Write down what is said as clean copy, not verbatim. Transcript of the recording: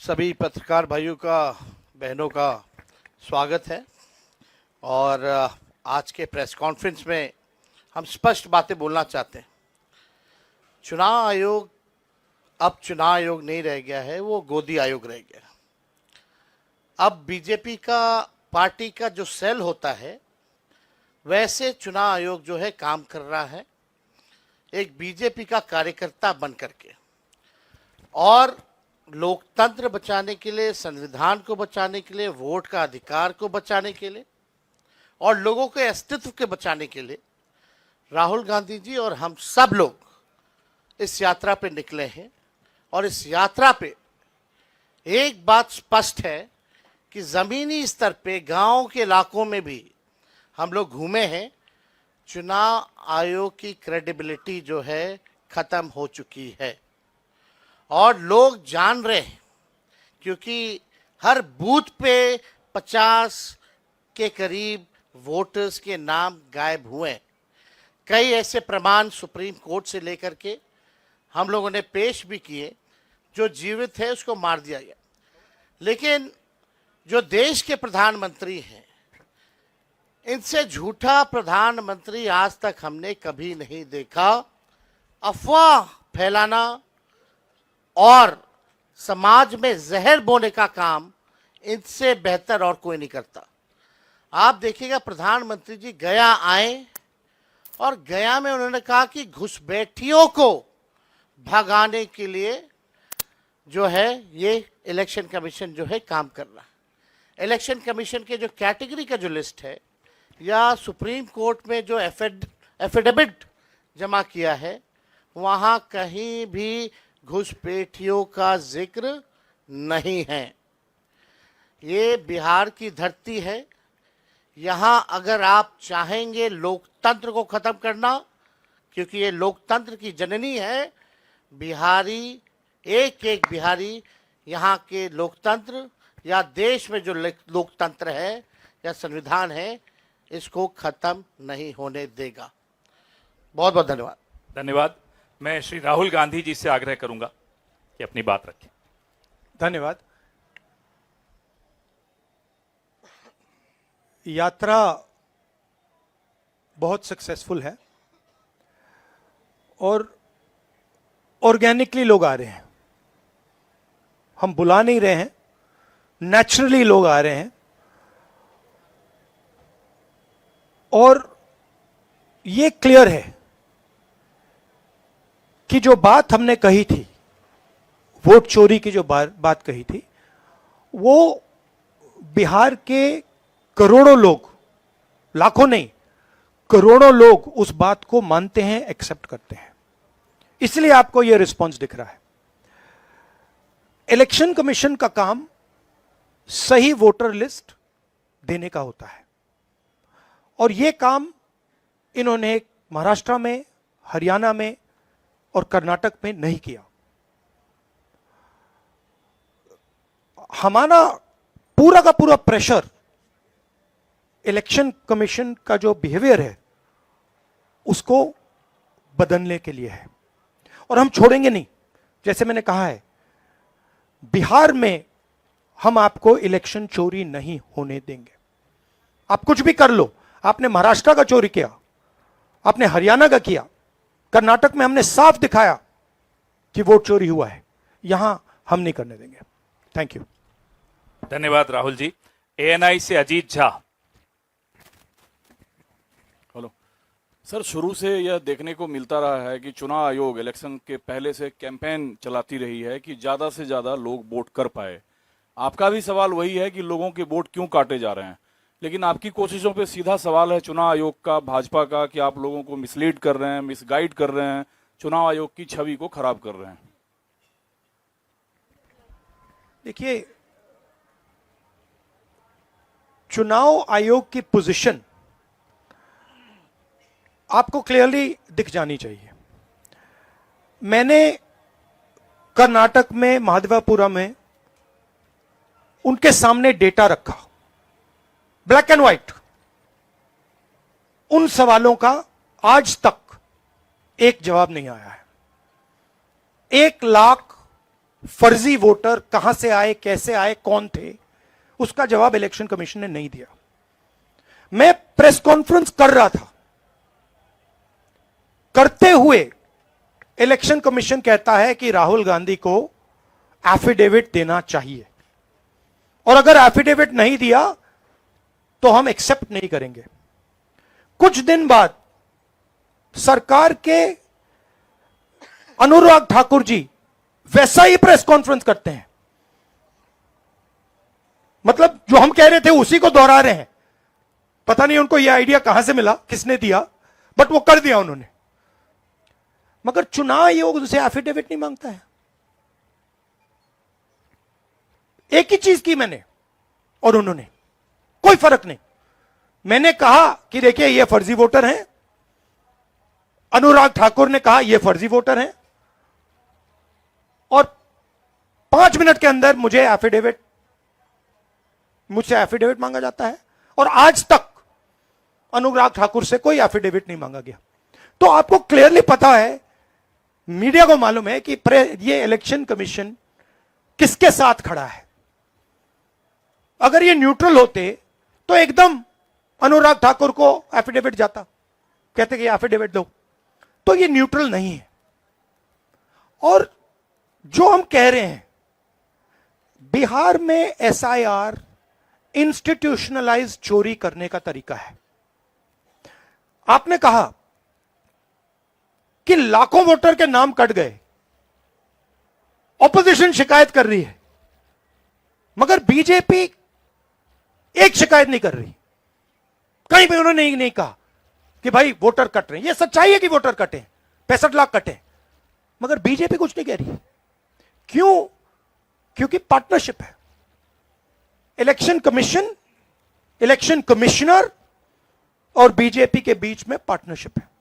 सभी पत्रकार भाइयों का, बहनों का स्वागत है। और आज के प्रेस कॉन्फ्रेंस में हम स्पष्ट बातें बोलना चाहते हैं। चुनाव आयोग अब चुनाव आयोग नहीं रह गया है, वो गोदी आयोग रह गया। अब बीजेपी का पार्टी का जो सेल होता है वैसे चुनाव आयोग जो है काम कर रहा है, एक बीजेपी का कार्यकर्ता बन करके, और लोकतंत्र बचाने के लिए, संविधान को बचाने के लिए, वोट का अधिकार को बचाने के लिए और लोगों के अस्तित्व के बचाने के लिए राहुल गांधी जी और हम सब लोग इस यात्रा पे निकले हैं। और इस यात्रा पे एक बात स्पष्ट है कि जमीनी स्तर पे गांव के इलाकों में भी हम लोग घूमे हैं। चुनाव आयोग की क्रेडिबिलिटी जो है खत्म हो चुकी है और लोग जान रहे हैं, क्योंकि हर बूथ पे 50 के करीब वोटर्स के नाम गायब हुए हैं। कई ऐसे प्रमाण सुप्रीम कोर्ट से लेकर के हम लोगों ने पेश भी किए। जो जीवित है उसको मार दिया गया, लेकिन जो देश के प्रधानमंत्री हैं, इनसे झूठा प्रधानमंत्री आज तक हमने कभी नहीं देखा। अफवाह फैलाना और समाज में जहर बोने का काम इनसे बेहतर और कोई नहीं करता। आप देखिएगा, प्रधानमंत्री जी गया आए और गया में उन्होंने कहा कि घुसपैठियों को भगाने के लिए जो है ये इलेक्शन कमीशन जो है काम कर रहा है। इलेक्शन कमीशन के जो कैटेगरी का जो लिस्ट है या सुप्रीम कोर्ट में जो एफिडेविट जमा किया है, वहाँ कहीं भी घुसपैठियों का जिक्र नहीं है। ये बिहार की धरती है। यहाँ अगर आप चाहेंगे लोकतंत्र को खत्म करना, क्योंकि ये लोकतंत्र की जननी है, बिहारी, एक एक बिहारी यहाँ के लोकतंत्र या देश में जो लोकतंत्र है या संविधान है, इसको खत्म नहीं होने देगा। बहुत बहुत धन्यवाद। धन्यवाद। मैं श्री राहुल गांधी जी से आग्रह करूंगा कि अपनी बात रखें। धन्यवाद। यात्रा बहुत सक्सेसफुल है और ऑर्गेनिकली लोग आ रहे हैं। हम बुला नहीं रहे हैं, नेचुरली लोग आ रहे हैं। और ये क्लियर है कि जो बात हमने कही थी, वोट चोरी की जो बात कही थी, वो बिहार के करोड़ों लोग, लाखों नहीं, करोड़ों लोग उस बात को मानते हैं, एक्सेप्ट करते हैं। इसलिए आपको यह रिस्पॉन्स दिख रहा है। इलेक्शन कमीशन का काम सही वोटर लिस्ट देने का होता है और यह काम इन्होंने महाराष्ट्र में, हरियाणा में और कर्नाटक में नहीं किया। हमारा पूरा का पूरा प्रेशर इलेक्शन कमीशन का जो बिहेवियर है उसको बदलने के लिए है और हम छोड़ेंगे नहीं। जैसे मैंने कहा है, बिहार में हम आपको इलेक्शन चोरी नहीं होने देंगे। आप कुछ भी कर लो, आपने महाराष्ट्र का चोरी किया, आपने हरियाणा का किया, कर्नाटक में हमने साफ दिखाया कि वोट चोरी हुआ है, यहां हम नहीं करने देंगे। Thank you. धन्यवाद राहुल जी। एएनआई से अजीत झा। हेलो सर, शुरू से यह देखने को मिलता रहा है कि चुनाव आयोग इलेक्शन के पहले से कैंपेन चलाती रही है कि ज्यादा से ज्यादा लोग वोट कर पाए। आपका भी सवाल वही है कि लोगों के वोट क्यों काटे जा रहे हैं, लेकिन आपकी कोशिशों पे सीधा सवाल है चुनाव आयोग का, भाजपा का, कि आप लोगों को मिसलीड कर रहे हैं, मिसगाइड कर रहे हैं, चुनाव आयोग की छवि को खराब कर रहे हैं। देखिए, चुनाव आयोग की पोजीशन आपको क्लियरली दिख जानी चाहिए। मैंने कर्नाटक में, महादेवपुरम में उनके सामने डेटा रखा, ब्लैक एंड व्हाइट। उन सवालों का आज तक एक जवाब नहीं आया है। फर्जी वोटर कहां से आए, कैसे आए, कौन थे, उसका जवाब इलेक्शन कमीशन ने नहीं दिया। मैं प्रेस कॉन्फ्रेंस कर रहा था, करते हुए इलेक्शन कमीशन कहता है कि राहुल गांधी को एफिडेविट देना चाहिए, और अगर एफिडेविट नहीं दिया तो हम एक्सेप्ट नहीं करेंगे। कुछ दिन बाद सरकार के अनुराग ठाकुर जी वैसा ही प्रेस कॉन्फ्रेंस करते हैं, मतलब जो हम कह रहे थे उसी को दोहरा रहे हैं। पता नहीं उनको यह आइडिया कहां से मिला, किसने दिया, बट वो कर दिया उन्होंने। मगर चुनाव आयोग उनसे एफिडेविट नहीं मांगता है। एक ही चीज की मैंने और उन्होंने, कोई फर्क नहीं। मैंने कहा कि देखिए ये फर्जी वोटर हैं, अनुराग ठाकुर ने कहा ये फर्जी वोटर हैं, और 5 मिनट के अंदर मुझसे एफिडेविट मांगा जाता है, और आज तक अनुराग ठाकुर से कोई एफिडेविट नहीं मांगा गया। तो आपको क्लियरली पता है, मीडिया को मालूम है कि ये इलेक्शन कमीशन किसके साथ खड़ा है। अगर ये न्यूट्रल होते तो एकदम अनुराग ठाकुर को एफिडेविट जाता, कहते कि एफिडेविट दो। तो ये न्यूट्रल नहीं है। और जो हम कह रहे हैं, बिहार में एसआईआर इंस्टीट्यूशनलाइज चोरी करने का तरीका है। आपने कहा कि लाखों वोटर के नाम कट गए, ऑपोजिशन शिकायत कर रही है, मगर बीजेपी एक शिकायत नहीं कर रही। कहीं भी उन्होंने नहीं कहा कि भाई वोटर कट रहे हैं। यह सच्चाई है कि वोटर कटे, 65 लाख कटे, मगर बीजेपी कुछ नहीं कह रही। क्यों? क्योंकि पार्टनरशिप है। इलेक्शन कमीशन, इलेक्शन कमिश्नर और बीजेपी के बीच में पार्टनरशिप है।